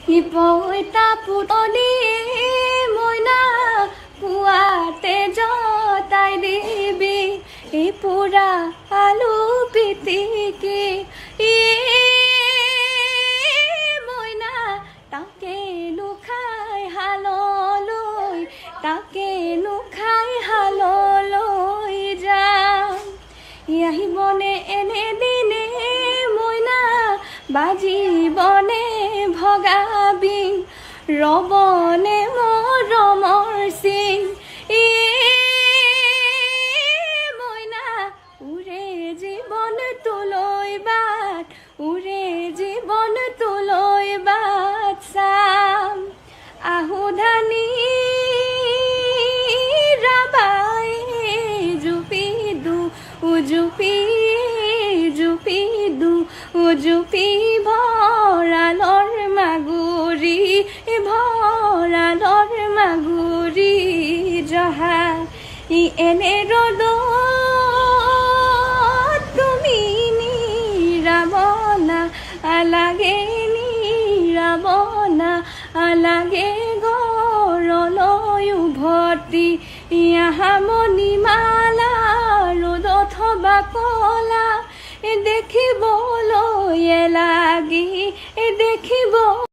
পইতা পুতলি মইনা পুৱাতে জতাই দিবি পুৰা আলু পিটিকি মইনা তাকেনো খাই হাললৈ তাকেনো খাই হাললৈ যাম আহিবনে এনেদিনে মইনা বাজিবনে ভগাবি ৰবনে মৰমৰ চিন মইনা উৰে জীৱন তোলৈ বাট উৰে জীৱন তোলৈ বাট চাম আহুধানি ৰাবাই জুপি দু উজুপি জুপি দু উজুপি ভৰালৰ মাগুৰি ভৰালৰ মাগুৰি জহা এনে ৰ'দত তুমি নিৰাবনা লাগে নিৰাবনা লাগে ঘৰলৈ উভতি মণিমালা ৰ'দত হবা কলা দেখিবলৈ লাগি দেখিব